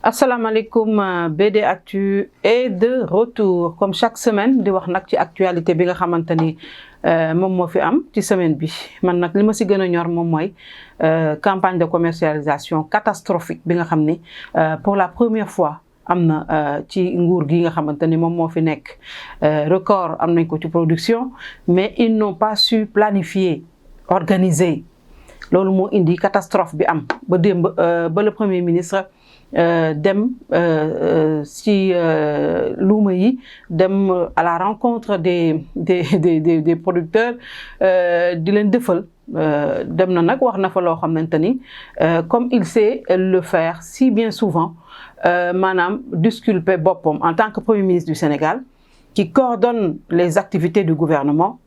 Assalamu alaikum, BD Actu est de retour comme chaque semaine di wax nak ci actualité bi nga xamanteni mom mo fi am ci semaine bi man nak lima ci gëna ñor mom moy campagne de commercialisation catastrophique bi nga xamni pour la première fois amna ci nguur gi nga xamanteni mom mo fi nek record am nañ ko ci production mais ils n'ont pas su planifier organiser lolu mo indi catastrophe bi am ba demb ba le premier ministre dem si luuma yi dem à la rencontre des producteurs di len defal dem na nak wax na fa lo xamanteni comme il sait le faire si bien souvent manam disculper bopom en tant que premier ministre du Sénégal qui coordonne les activités du gouvernement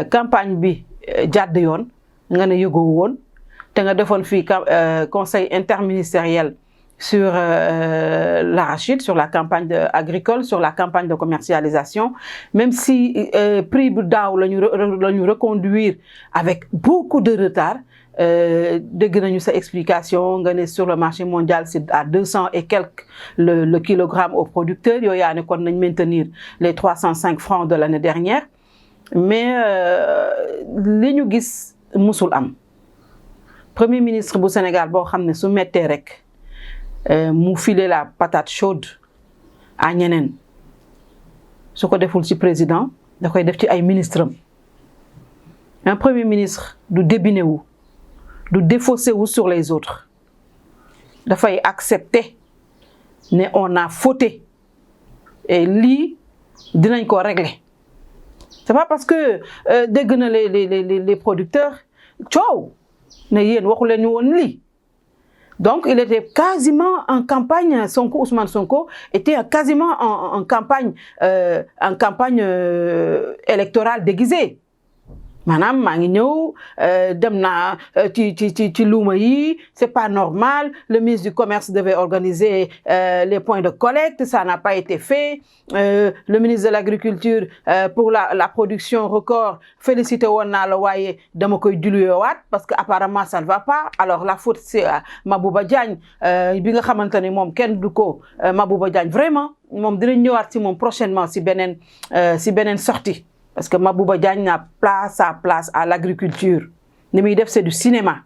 campagne bi jadd yoon nga ne yego won te nga defone fi conseil interministériel sur l'arachide, sur la campagne agricole, sur la campagne de commercialisation, même si prix d'Ao le reconduire avec beaucoup de retard, de sa explication, sur le marché mondial c'est à 200 et quelques le kilogramme au producteur, il y a qu'on maintenir les 305 francs de l'année dernière, mais li ñu gis musul am. Premier ministre du Sénégal bo xamné su metté rek mu filer la patate chaude à ñenen su ko deful ci président da koy def ci ay ministres un premier ministre du débiné wu du défausser wu sur les autres da fay accepter ne on a fauté et li dinañ ko régler c'est pas parce que dégg na les producteurs ciow ne yeen waxu len ñu won li. Donc, il était quasiment en campagne, Sonko, Ousmane Sonko était quasiment en campagne électorale déguisée. Madame Magno, demna ti luuma yi, c'est pas normal. Le ministre du Commerce devait organiser les points de collecte, ça n'a pas été fait. Le ministre de l'Agriculture pour la production record, félicité wonna la waye dama koy diluer wat parce que apparemment ça ne va pas. Alors la faute c'est Mabouba Diagne bi nga xamanteni mom kenn du ko Mabouba Diagne vraiment mom dina ñëwaat ci mom prochainement ci benen sortie. Parce que Mabouba Diagne n'a pas sa place à l'agriculture. C'est du cinéma.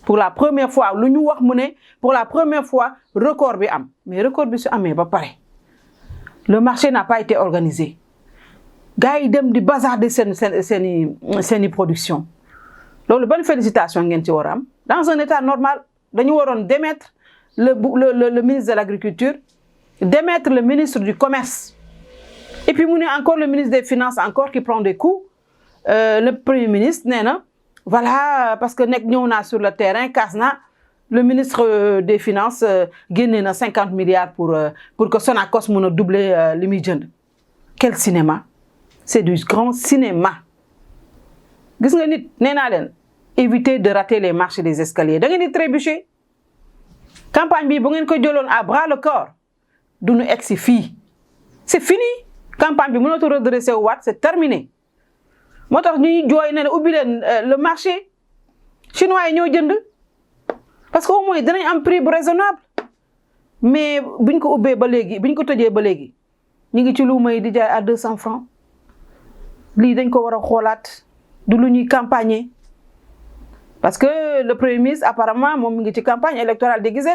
Pour la première fois, pour la première fois, record bi am. Mais record bi su amé ba paré. Le marché n'a pas été organisé. Gars yi dem di bazarder sen production. Lolu bonne félicitation ngeen ci wara am. Dans un état normal, dañu waron démettre le ministre de l'Agriculture, démettre le ministre du Commerce. Et puis, il y a encore le ministre des Finances encore qui prend des coups. Le Premier ministre, voilà, parce que nous sommes sur le terrain, le ministre des Finances gagne 50 milliards pour que Sonacos puisse doubler le million. Quel cinéma? C'est du grand cinéma. Vous voyez, évitez de rater les marches des escaliers. Vous avez trébuché. Campagne, vous avez à bras le corps. C'est fini. Campagne bi mënatu redresser wat c'est terminé motax ñuy joy né ubbi len le marché chinois yi ñoo jënd parce que au moins dinañ am prix raisonnable mais buñ ko ubbé ba légui buñ ko tojé ba légui ñi ngi ci luuma yi di jaay à 200 francs li dañ ko wara xolaat du lu ñuy campagner parce que le premier ministre apparemment mom mi ngi ci campagne électorale déguisée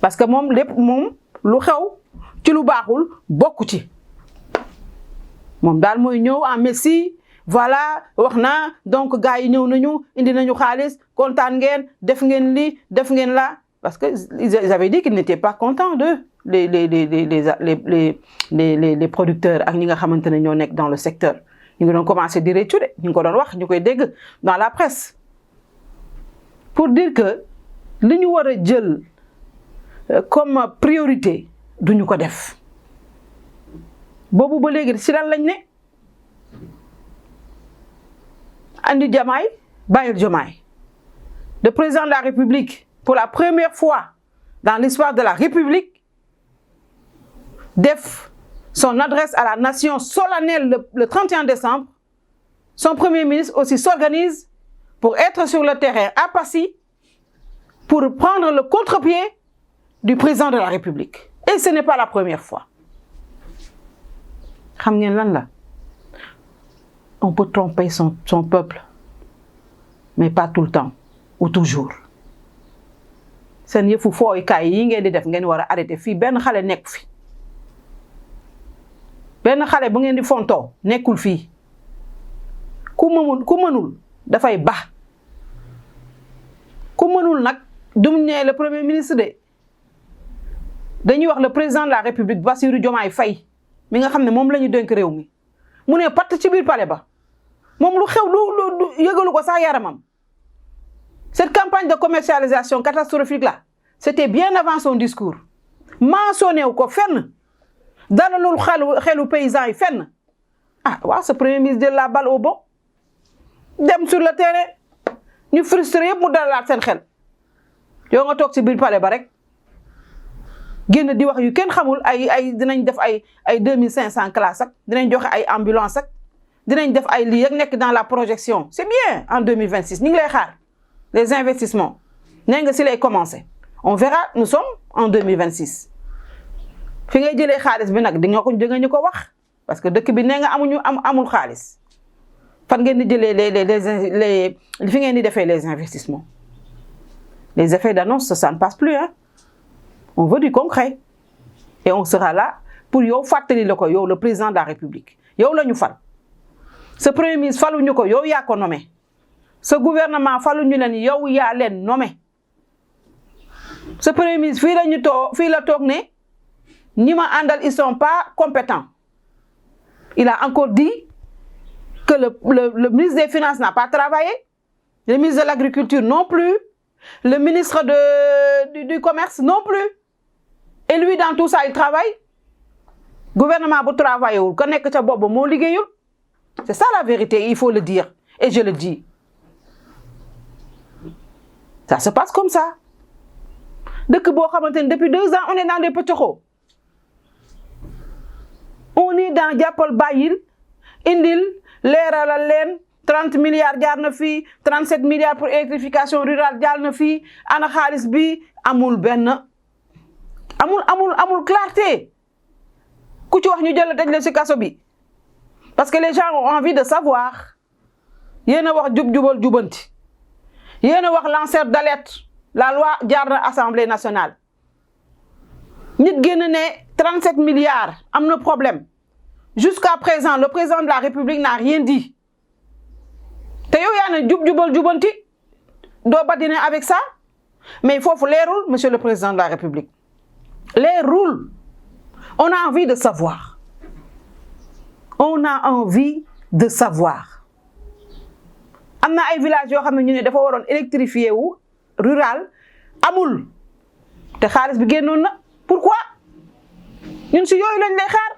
parce que mom lepp mom lu xew ci lu baxul bokku ci mom dal moy ñew en messi voilà waxna donc gaay yi ñew nañu indi nañu xaliss contane ngeen def ngeen li def ngeen la parce que ils avaient dit qu'ils n'étaient pas contents de les producteurs ak ñi nga xamantene ñoo nek dans le secteur ñu ngi doon commencer di réccu de ñu ko doon wax ñukoy dégg dans la presse pour dire que li ñu wara jël comme priorité duñu ko def bobu ba légui ci lan lañ né andi Diomaye bayul Diomaye le président de la République pour la première fois dans l'histoire de la République def son adresse à la nation solennelle le 31 décembre son premier ministre aussi s'organise pour être sur le terrain à Passy pour prendre le contre-pied du président de la République. Et ce n'est pas la première fois. Xam ngeen lan la? On peut tromper son peuple, mais pas tout le temps ou toujours. Seen yëfu fooykaay yi ngeen di def ngeen war a arrêté fii benn xale nekk fi. Benn xale bu ngeen di fontoo nekkul fii. Ku mënul dafay baax. Ku mënul nag duñ ne le premier ministre de dañuy wax le président de la République Bassirou Diomaye Faye mi nga xam ne moom la ñu dénk réew mi mu ne patt ci biir palais ba moom lu xew lu yëgalu ko sax yaramam. Cette campagne de commercialisation catastrophique là c'était bien avant son discours mentionné wu ko fenn dalalul xelu paysans yi fenn. Ah waaw ce premier ministre de la balle au bond dem sur le terrain ñu frustré yëpp mu dalalaat seen xel yow nga toog ci biir palais ba rek génn di wax yu kenn xamul ay dinañ def ay 2500 classes ak dinañ joxe ay ambulance ak dinañ def ay lii ak nekk dans la projection. C'est bien en 2026 ñu ngi lay xaar les investissements nee nga si lay commencer on verra nous sommes en 2026 fi ngay jëlee xaalis bi nag di nga ñu ko wax parce que dëkk bi nee nga amul xaalis fan ngeen di jëlee les fi ngeen di defee les investissements. Les effets d'annonce ça ne passe plus hein. On veut du concret et on sera là pour yow fàttali la ko yow le président de la République yow la ñu fal. Ce premier ministre faluñu ko yow yaa ko nommé ce gouvernement faluñu leen yow yaa leen nommé. Ce premier ministre fii la toog ne ñi ma àndal ils sont pas compétents. Il a encore dit que le ministre des Finances n'a pas travaillé, le ministre de l'Agriculture non plus, le ministre du Commerce non plus. Et lui dans tout ça il travaille. Gouvernement bu travaillé wul ko nekk ca bopp moo liggéeyul. C'est ça la vérité, il faut le dire et je le dis. Ça se passe comme ça. Dëkk boo xamante ne depuis 2 ans on est dans des pëccoxoo. On est dans jàppal bàyyil indil leeralal leen 30 milliards jaar na fii 37 milliards pour électrification rurale jaar na fii ana xaalis bi amul clarté ku ci wax ñu jël tëj la ci kaso bi parce que les gens ont envie de savoir. Yéen a wax jubal jubanti yéen a wax lanceur d'alerte la loi jaar na Assemblée nationale nit génn ne 37 milliards am na problème. Jusqu'à présent le président de la République n'a rien dit te yow yaa ne jubal jubanti doo badine avec ça mais foofu leerul monsieur le président de la République leerul. On a envie de savoir. On a envie de savoir. Am na ay villages yoo xam ne ñu ne dafa waroon électrifié wu rural amul te xaalis bi génnoon na pourquoi ñun si yooyu lañ lay xaar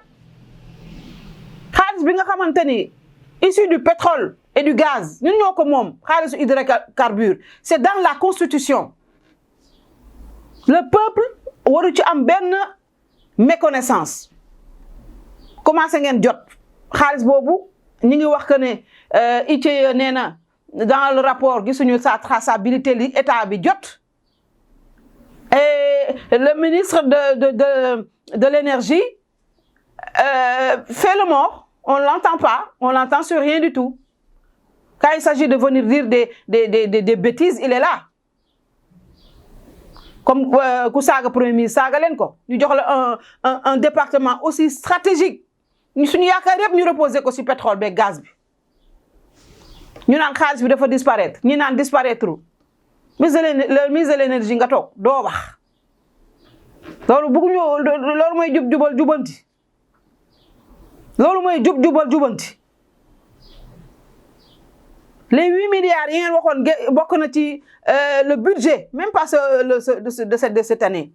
xaalis bi nga xamante ni issu du pétrole et du gaz ñun ñoo ko moom xaalisu hydrocarbures c'est dans la constitution. Le peuple waru ci am benn méconnaissance. Commencé ngeen jot xaalis boobu ñu ngi wax que ne ITIE nee na dans le rapport gisuñu sa traçabilité li état bi jot. Et le ministre de l'énergie fait le mort. On l'entend pas, on l'entend sur rien du tout. Quand il s'agit de venir dire des bêtises, il est là. Comme ku saaga premier ministre saaga leen ko ñu jox la un département aussi stratégique ñu suñu yaakaar yëpp ñu reposer ko ci pétrole beeg gaz bi ñu naan xaalis bi dafa disparaître ñi naan disparaître le ministre de l'énergie nga toog doo wax loolu bëgguñu loolu mooy jubal jubanti loolu mooy jubal jubanti les 8 milliards yi ngeen waxoon bokk na ci le budget même pas de cette année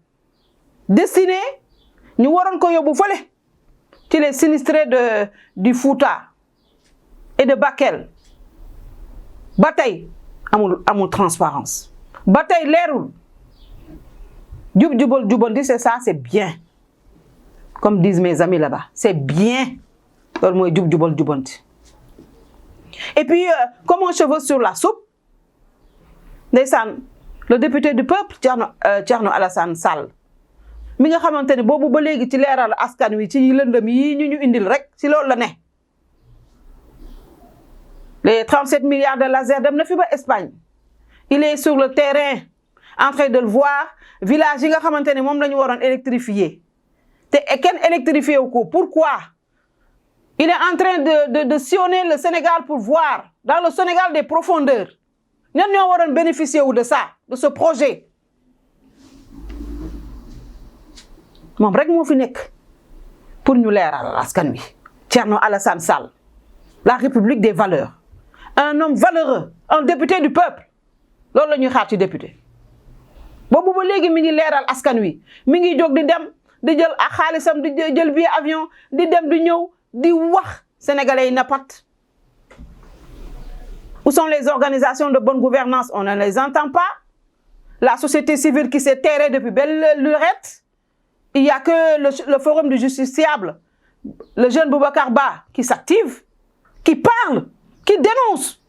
destiné ñu waroon ko yóbbu fële ci les sinistrés du Fouta et de Bakel ba tey amul transparence ba tey leerul jubal jubanti c'est ça c'est bien comme disent mes amis là-bas c'est bien loolu mooy jubal jubanti. Et puis, comme un cheveu sur la soupe, ndeysaan le député du peuple Thierno Alassane Sall mi nga xamante ne boobu ba léegi ci leeral askan wi ci lëndëm yi ñu indil rek ci loolu la ne les 37 milliards de laser dem na fi ba Espagne il est sur le terrain en train de le voir village yi nga xamante ne moom la ñu waroon électrifier te kenn électrifié wu ko pourquoi il est en train de sillonner le Sénégal pour voir dans le Sénégal des profondeurs ñan ñoo waroon bénéficier wu de ça de ce projet moom rek moo fi nekk pour ñu leeral askan wi Thierno Alassane Sall la République des valeurs un homme valeureux un député du peuple loolu la ñuy xaar ci député boobu ba léegi mi ngi leeral askan wi mi ngi jóg di dem di jël ak xaalisam di jël billet avion di dem di ñëw di wax sénégalais yi na pat. Où sont les organisations de bonne gouvernance? On ne les entend pas. La société civile qui s'est terrée depuis belle lurette. Il n'y a que le forum du justiciable, le jeune Boubacar Ba qui s'active, qui parle, qui dénonce.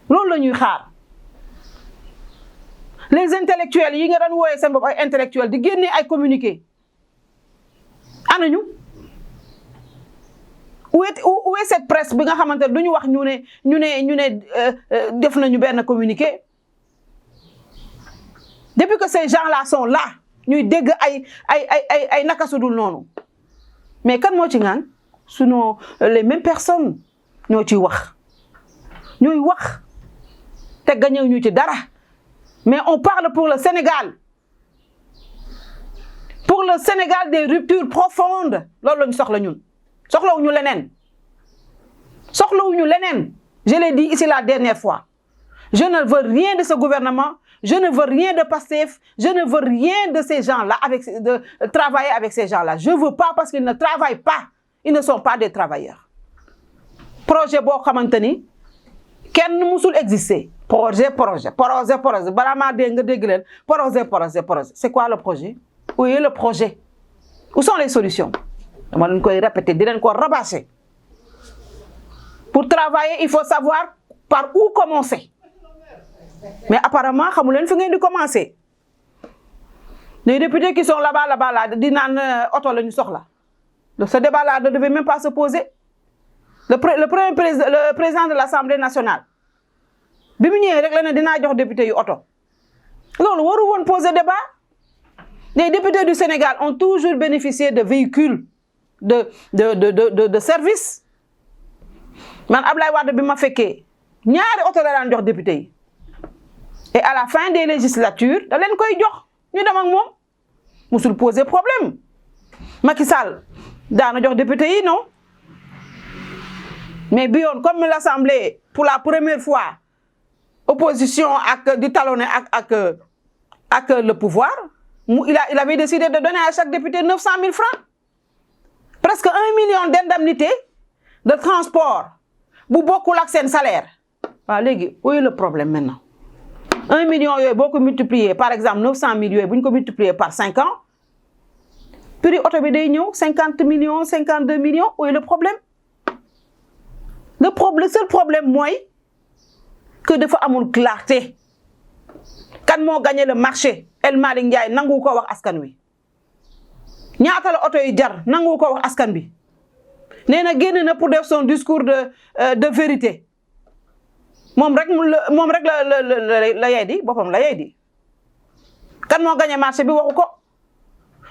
Loolu la ñuy xaar. Les intellectuels yi nga daan wooyee seen bopp ay intellectuels di génne ay communiqué ana ñu où est cette presse bi nga xamante ne du ñu wax ñu ne def nañu benn communiqué depuis que ces gens-là sont là ñuy dégg ay naka su dul noonu mais kan moo ci ngaan sinon les mêmes personnes ñoo ciy wax ñuy wax te gañew ñu ci dara. Mais on parle pour le Sénégal. Pour le Sénégal des ruptures profondes. Loolu la ñu soxla ñun. Soxlawuñu leneen. Soxlawuñu leneen. Je l'ai dit ici la dernière fois. Je ne veux rien de ce gouvernement. Je ne veux rien de Pastef. Je ne veux rien de ces gens-là, de travailler avec ces gens-là. Je ne veux pas parce qu'ils ne travaillent pas. Ils ne sont pas des travailleurs. Projet boo xamante ni kenn musul exister. Projet. Balaa maa dégg nga dégg leen projet. C'est quoi le projet? Où est le projet? Où sont les solutions? dama leen koy répéter di leen ko rabâcher. Pour travailler, il faut savoir par où commencer. Mais apparemment, xamu leen fi ngeen di commencer. Les députés qui sont là-bas, di naan oto la ñu soxla. Ce débat-là ne devait même pas se poser. Le président de l'Assemblée nationale. bi mu ñëwee rek la ne dinaa jox député yu oto loolu waru woon poser débat. Les députés du Sénégal ont toujours bénéficié de véhicules de service. Man Ablaye Wade bi ma fekkee ñaari oto la daan jox député yi et à la fin des législatures da leen koy jox ñu dem ak moom musul poser problème. Macky Sall daana jox député yi non mais bi yoon comme l'Assemblée pour la première fois opposition ak di talonner ak le pouvoir il avait décidé de donner à chaque député 900 000 francs presque 1 million d'indemnités de transport bu bokkul ak seen salaire. waaw léegi où est le problème maintenant 1 million yooyu boo ko multiplier par exemple 900 000 yooyu bu ñu ko multiplier par 5 ans prix oto bi day ñëw 50 millions 52 millions où est le problème? Le seul problème mooy que dafa amul clarté. Kan moo gagné le marché? El Malick Ndiaye nangu ko wax askan wi. ñaata la oto yi jar nangu ko wax askan bi. nee na génn na pour def son discours de vérité. moom rek la yey di boppam la yey di. kan moo gagné marché bi waxu ko.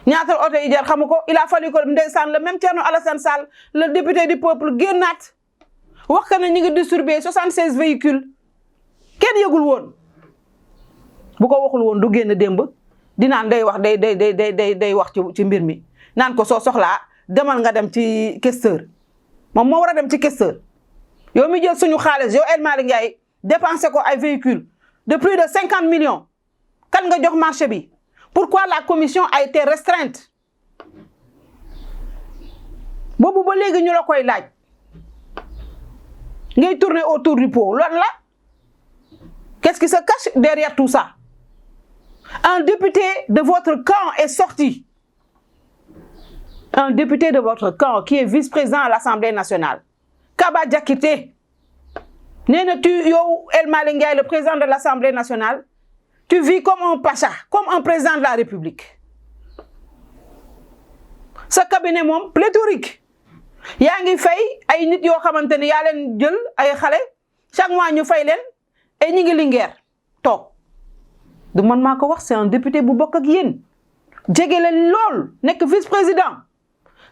ñaata la oto yi jar xamu ko. Il a fallu que ndeysaan le même Thierno Alassane Sall le député du peuple génnaat wax que ne ñu ngi distribuer 76 véhicules. kenn yëgul woon bu ko waxul woon du génn démb di naan day wax day wax ci mbir mi naan ko soo soxlaa demal nga dem ci questeur moom moo war a dem ci questeur yow mi jël suñu xaalis yow El Malick Ndiaye dépensé ko ay véhicules de plus de 50 millions kan nga jox marché bi pourquoi la commission a été restreinte boobu ba léegi ñu la koy laaj ngay tourner autour du pot loolu la. Qu'est-ce qui se cache derrière tout ça? Un député de votre camp est sorti. Un député de votre camp qui est vice-président à l'Assemblée nationale. Kaba Diakité. Nee na yow El Malick Ndiaye, le président de l'Assemblée nationale, tu vis comme un pacha, comme un président de la République. sa cabinet moom pléthorique yaa ngi fay ay nit yoo xamante ne yaa leen jël ay xale chaque mois ñu fay leen et ñi ngi Linguère toog du man maa ko wax c'est un député bu bokk ak yéen jege leen lool nekk vice-président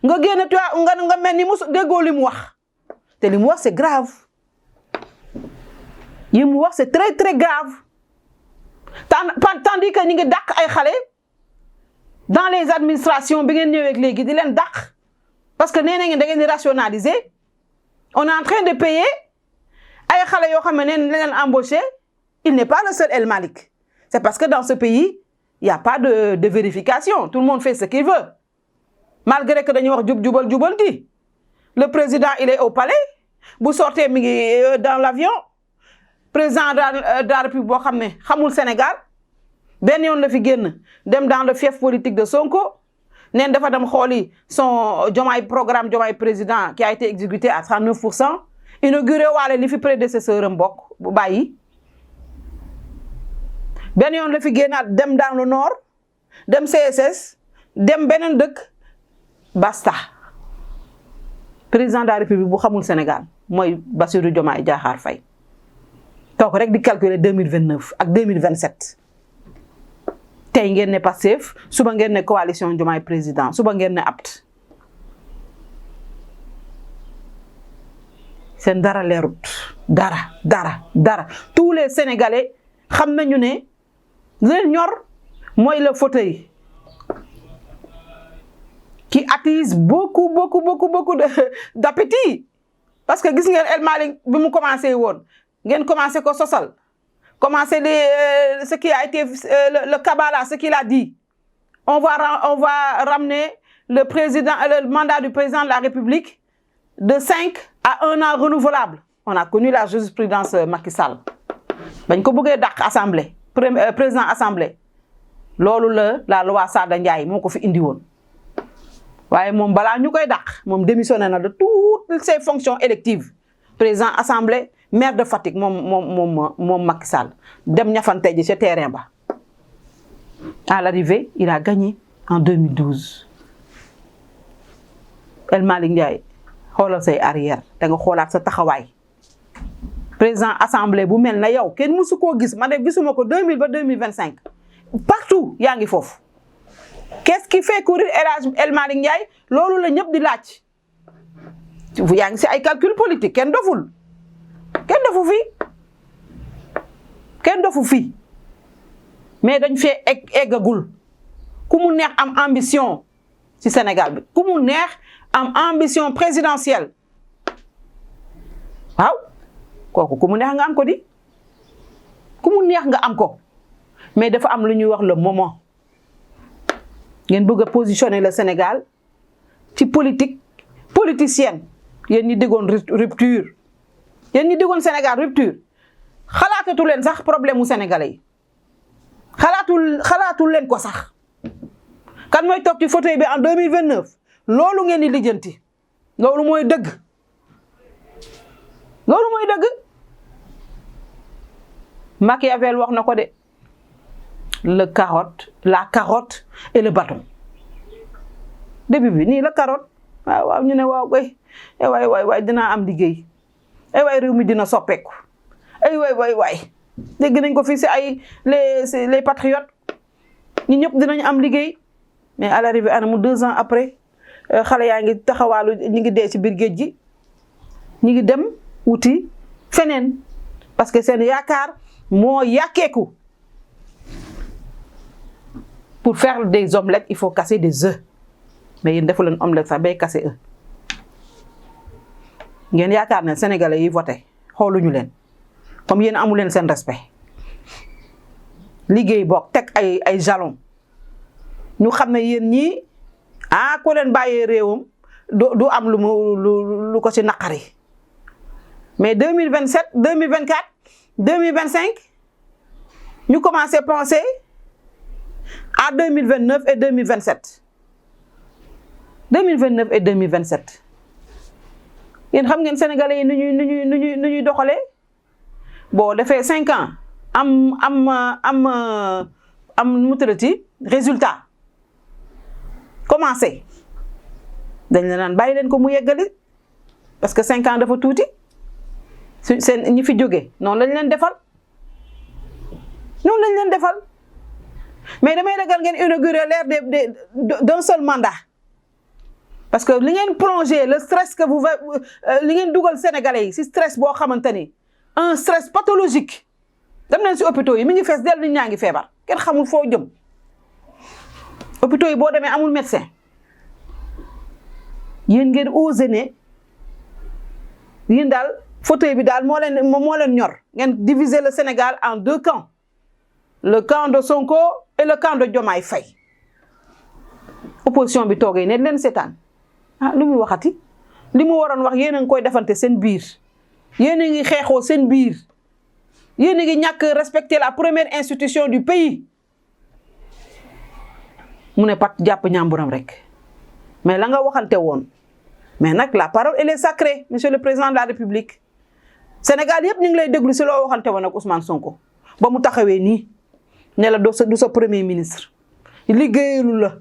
nga génn toi nga mel ni mu déggoo li mu wax te li mu wax c'est grave yi mu wax c'est très très grave tandis que ñi ngi dàq ay xale dans les administrations bi ngeen ñëwee léegi di leen dàq parce que nee na ngeen da ngeen di rationaliser on est en train de payer ay xale yoo xam ne neen leen embauché il n'est pas le seul El Malick c'est parce que dans ce pays il y a pas de vérification tout le monde fait ce qu'il veut malgré que dañuy wax jubal jubanti le président il est au palais bu sortee mi ngi dans l'avion président de la République boo xam ne xamul Sénégal benn yoon la fi génn dem dans le fief politique de Sonko neen dafa dem xooli son Diomaye programme Diomaye président qui a été exécuté à 39%. inauguré waale li fi prédécesseur am bokk bu bàyyi benn yoon la fi génnaat dem dans le nord dem CSS dem beneen dëkk basta président de la République bu xamul Sénégal mooy Bassirou Diomaye Diakhar Faye toog rek di calculer 2029 ak 2027 tey ngeen ne Pastef suba ngeen ne coalition Diomaye président suba ngeen ne APT seen dara leerut dara tous les Sénégalais xam nañu ne leen ñor mooy le fauteuil qui attise beaucoup d'appétit parce que gis ngeen El Malick bi mu commencé woon ngeen commencé ko sosal commencé ce qui a été le kabala ce qu'il a dit on va ramener le mandat du président de la République de 5 à 1 an renouvelable on a connu la jurisprudence Macky Sall bañ ko bëggee dàq assemblée président assemblée loolu la loi Sada Ndiaye moo ko fi indi woon waaye moom balaa ñu koy dàq moom démissionné na de toutes ses fonctions électives président assemblée maire de Fatick moom Macky Sall dem ñafante ji ca terrain ba à l'arrivée il a gagné en 2012 El Malick Ndiaye xoolal say arrière te nga xoolaat sa taxawaay président assemblée bu mel na yow kenn mësu koo gis ma ne gisuma ko 2000 ba 2025 partout yaa ngi foofu qu'est-ce qui fait courir El Malick Ndiaye loolu la ñëpp di laaj yaa ngi si ay calcul politique kenn dofu fii mais dañ fee eggagul ku mu neex am ambition ci Sénégal bi ku mu neex am ambition présidentielle waaw kooku ku mu neex nga am ko di ku mu neex nga am ko mais dafa am lu ñuy wax le moment ngeen bëgg a positionner le Sénégal ci politique politicienne yéen ñi déggoon rupture yéen ñi déggoon Sénégal rupture xalaatatu leen sax problème mu sénégalais yi xalaatul leen ko sax kan mooy toog ci fauteuil bi en 2029 loolu ngeen di lijjanti loolu mooy dëgg Machiavel wax na ko de la carotte et le bâton début bi nii la carotte waaw ñu ne waaw waay dinaa am liggéey ay waay réew mi dina soppeeku ay waay dégg nañ ko fii si ay les patriotes ñi ñëpp dinañ am liggéey mais à l'arrivée anamu 2 ans après xale yaa ngi taxawaalu ñi ngi dee ci biir géej gi ñi ngi dem wuti feneen parce que seen yaakaar moo yàkkeeku pour faire des omelettes il faut casser des œufs mais yéen defu leen omelette sax bay casser œufs ngeen yaakaar ne sénégalais yi voté xooluñu leen comme yéen amu leen seen respect liggéey boog teg ay jalons ñu xam ne yéen ñii ko leen bàyyee réewam du am lu ko ci naqari mais 2027 2024 2025 ñu commencé penser à 2029 et 2027 et 2027 yéen xam ngeen sénégalais yi nu ñuy doxalee boo defee 5 ans am mu tërati résultat commencé dañ la naan bàyyi leen ko mu yeggali parce que 5 ans dafa tuuti seen ñi fi jóge noonu lañ leen defal mais damay ragal ngeen inaugurer l'ère d'un seul mandat parce que li ngeen plongé le stress que vous li ngeen dugal sénégalais yi si stress boo xamante ni un stress pathologique dem nañ si hôpitaux yi mi ngi fees del nit ñaa ngi feebar kenn xamul foo jëm hôpitaux yi boo demee amul médecin yéen ngeen osé ne yéen daal fauteuil bi daal moo leen ñor ngeen diviser le Sénégal en 2 camps le camp de Sonko et le camp de Diomaye Faye opposition bi toogee ne leen seetaan lu muy waxati li mu waroon wax yéen a ngi koy defante seen biir yéen a ngi xeexoo seen biir yéen a ngi ñàkk respecter la première institution du pays mu ne pat jàpp ñàmburam rek mais la nga waxante woon mais nag la parole elle est sacrée monsieur le président de la République Sénégal yëpp ñu ngi lay déglu si loo waxante woon ak Ousmane Sonko ba mu taxawee nii ne la du sa premier ministre liggéeyalu la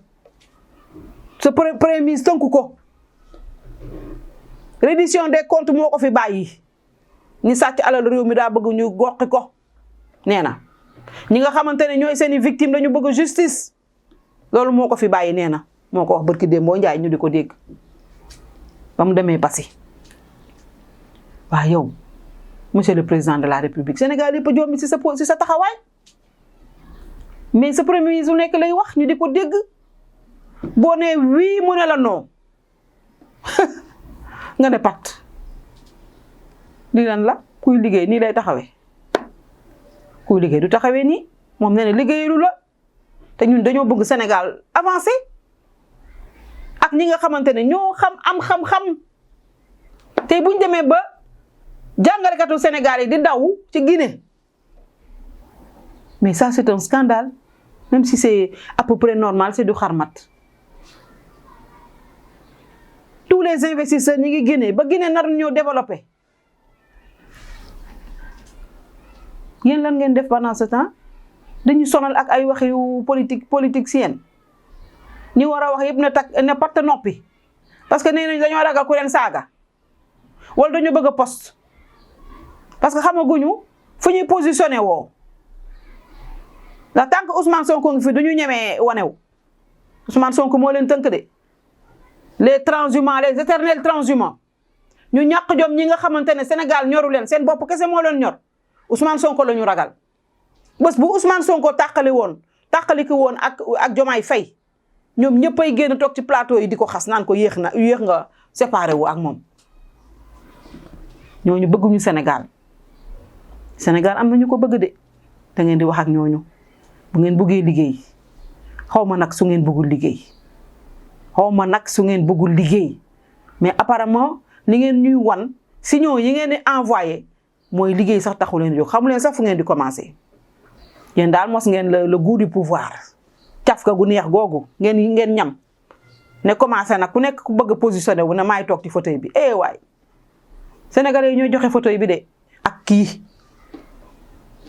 sa premier ministre tënku ko reddition des comptes moo ko fi bàyyi ñi sàcc alal réew mi daa bëgg ñu goqi ko nee na ñi nga xamante ne ñooy seeni victime dañu bëgg justice loolu moo ko fi bàyyi nee na moo ko wax barki démb boo njaay ñu di ko dégg ba mu demee Passy waaw yow monsieur le président de la République Sénégal yëpp a jommi si sa taxawaay mais sa premier ministre lu nekk lay wax ñu di ko dégg boo nee oui mu ne la non nga ne pat lii lan la kuy liggéey nii lay taxawee kuy liggéey du taxawee nii moom nee na liggéeyalu la te ñun dañoo bëgg Sénégal avancé ak ñi nga xamante ne ñoo am xam-xam tey buñ demee ba jàngalekatu Sénégal yi di daw ci Guinée mais ça c'est un scandale même si c'est à peu près normal c'est du xarmat tous les investisseurs ñi ngi Guinée ba Guinée nar ñoo développé yéen lan ngeen def pendant ce temps dañu sonal ak ay wax yu politicienne ñi war a wax yëpp ne patt noppi parce que nee nañ dañoo ragal ku leen saaga wala dañu bëgg a poste parce que xamaguñu fu ñuy positionné woo ndax tant que Ousmane Sonko ngi fi duñu ñemee wanew Ousmane Sonko moo leen tënk de les transhumants les éternels transhumants ñu ñàkk jom ñi nga xamante ne Sénégal ñoru leen seen bopp kese moo leen ñor Ousmane Sonko la ñu ragal bés bu Ousmane Sonko tàqali ko woon ak Diomaye Faye ñoom ñëppay génn toog ci plateau yi di ko xas naan ko yéex nga séparé wu ak moom ñooñu bëgguñu Sénégal am na ñu ko bëgg de da ngeen di wax ak ñooñu bu ngeen bëggee liggéey xaw ma nag su ngeen bëggul liggéey mais apparemment li ngeen ñuy wan signaux yi ngeen di envoyé mooy liggéey sax taxu leen jóg xamu leen sax fu ngeen di commencé yéen daal mos ngeen le goût du pouvoir cafka gu neex googu ngeen ñam ne commencé nag ku nekk ku bëgg a positionné wu ne maay toog ci fauteuil bi waay sénégalais yi ñooy joxe fauteuil bi de ak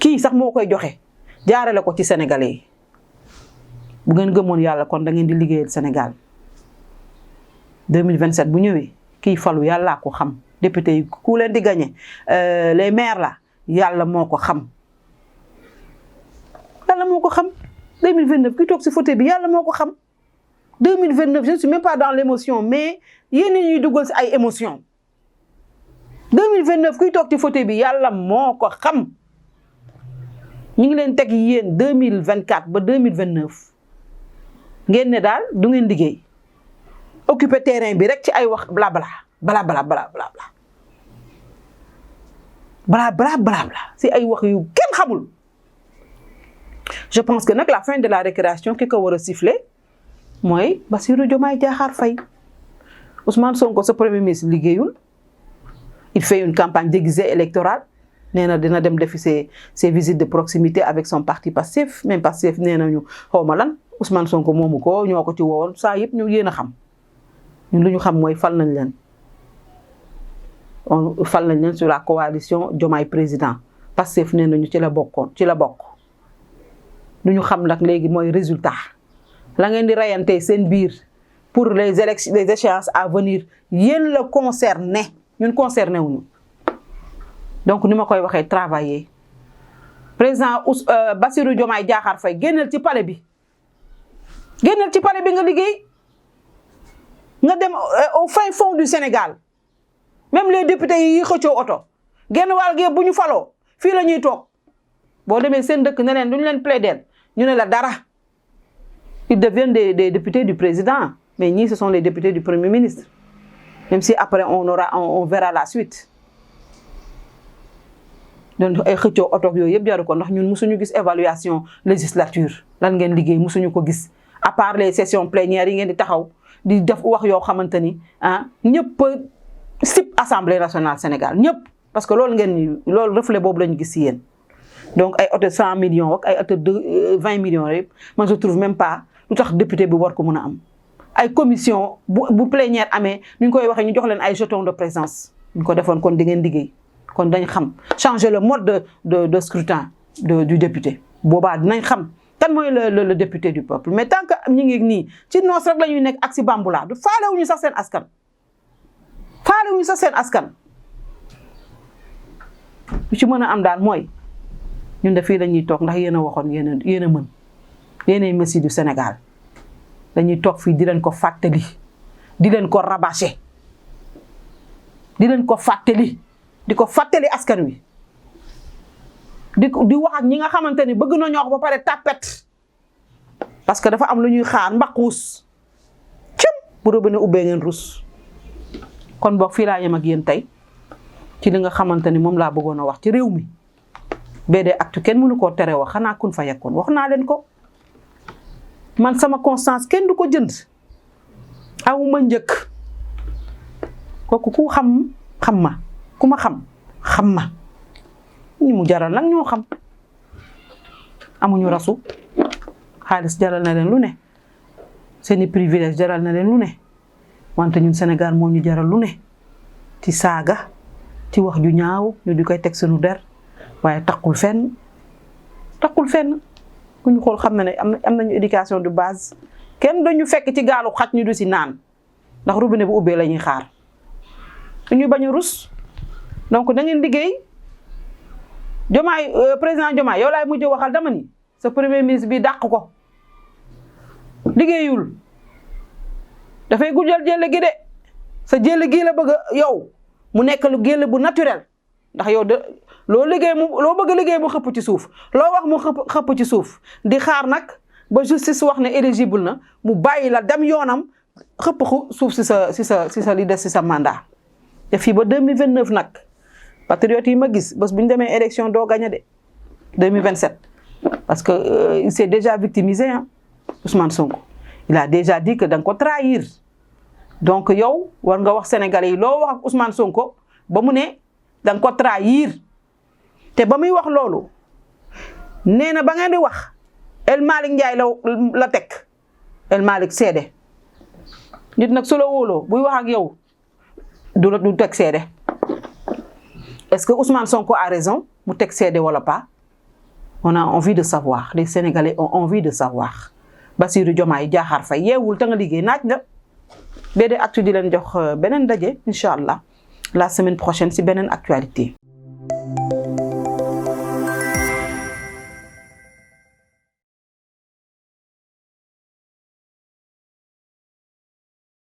kii sax moo koy joxe jaarale ko ci sénégalais yi bu ngeen gëmoon yàlla kon da ngeen di liggéeyal Sénégal 2027 bu ñëwee kii falu yàllaa ko xam député yi ku leen di gagné les maires là yàlla moo ko xam 2029 kuy toog si fauteuil bi yàlla moo ko xam 2029 je ne suis même pas dans l'émotion mais yéen ñuy dugal si ay émotion 2029 kuy toog ci fauteuil bi yàlla moo ko xam ñu ngi leen teg yéen 2024 ba 2029 ngeen ne daal du ngeen liggéey occuper terrain bi rek ci ay wax bla si ay wax yu kenn xamul. Je pense que nag la fin de la récréation ki ko war a siffler mooy Bassirou Diomaye Diakhar Faye Ousmane Sonko sa premier ministre liggéeyul il fait une campagne déguisée électorale nee na dina dem defi ses visites de proximité avec son parti Pastef même Pastef nee nañu xaw ma lan Ousmane Sonko moomu ko ñoo ko ci woowoon saa yëpp ñu yéen a xam ñun lu ñu xam mooy fal nañ leen sur la coalition Diomaye président Pastef nee nañu ci la bokk lu ñu xam nag léegi mooy résultat la ngeen di rayante seen biir pour les échéances à venir yéen la concerné ñun concerné wuñu donc ni ma koy waxee travailler président Bassirou Diomaye Diakhar Faye génnal ci palais bi nga liggéey nga dem au fin fond du Sénégal même les députés yi xëccoo oto genn wàll gi bu ñu faloo fii la ñuy toog boo demee seen dëkk ne leen duñu leen plaider ñu ne la dara ils deviennent des députés du président mais ñii ce sont les députés du premier ministre même si après on verra la suite donc ay xëccoo oto yooyu yëpp jaru ko ndax ñun musuñu gis évaluation législature lan ngeen liggéey musuñu ko gis à part les sessions plénières yi ngeen di taxaw di def wax yoo xamante ni ñëpp sip assemblée nationale Sénégal ñëpp parce que loolu loolu reflet boobu lañu gis si yéen donc ay oto 100 millions ak ay oto 20 millions yëpp man je trouve même pas lu tax député bi war ko mën a am ay commission bu plénière amee ñu koy waxee ñu jox leen ay jetons de présence ñu ko defoon kon di ngeen liggéey kon dañ xam changer le mode de scrutin du député boobaa dinañ xam kan mooy le député du peuple mais tant que ñu ngi nii ci noos rek la ñuy nekk ak si bambula du faalewuñu sax seen askan lu ci mën a am daal mooy ñun de fii lañuy toog ndax yéen a waxoon yéen a mën yéenay messi du Sénégal dañuy toog fii di leen ko fàttali di leen ko rabâché di leen ko fàttali di ko fàttali askan wi di wax ak ñi nga xamante ni bëgg na ñoo wax ba pare tapet parce que dafa am lu ñuy xaar mbaquus cëm bu robinet ubbee ngeen rus kon boog fii laa yem ak yéen tey ci li nga xamante ni moom laa bëggoon a wax ci réew mi BDactu kenn mënu koo tere wax xanaa kun fa yekkoon wax naa leen ko man sama constance kenn du ko jënd awuma njëkk kooku ku xam ma ku ma xam ma ñi mu jaral nag ñoo xam amuñu rasu xaalis jaral na leen lu ne seeni privilège jaral na leen lu ne wante ñun Sénégal moo ñu jaral lu ne ci saaga ci wax ju ñaaw ñu di koy teg sunu der waaye takkul fenn ku ñu xool xam na ne am nañu éducation de base kenn dañu fekk ci gaalu xaj ñu du si naan ndax robinet bu ubbee la ñuy xaar dañuy bañ a rus donc da ngeen liggéey Diomaye président Diomaye yow laay mujj waxal dama ni sa premier ministre bi dàq ko liggéeyul dafay gujjal jël gi de sa jël gi la bëgg yow mu nekk lu jël bu naturel ndax yow de loo bëgg liggéey mu xëpp ci suuf loo wax mu xëpp ci suuf di xaar nag ba justice wax ne éligible na mu bàyyi la dem yoonam xëpp suuf si sa li des si sa mandat te fii ba 2029 nag patriotes yi ma gis bés bu ñu demee élection doo gagné de 2027 parce que il s'est déjà victimisé Ousmane Sonko il a déjà dit que da nga ko trahir donc yow war nga wax sénégalais yi loo wax ak Ousmane Sonko ba mu ne da nga ko trahir te ba muy wax loolu nee na ba ngeen di wax El Malick Ndiaye la teg El Malick seede nit nag su la wóoloo buy wax ak yow du teg seede est-ce que Ousmane Sonko a raison mu teg seede wala pas on a envie de savoir les Sénégalais ont envie de savoir Bassirou Diomaye Diakhar Faye yeewul ta nga liggéey naaj la BDactu di leen jox beneen daje incha allah la semaine prochaine si beneen actualité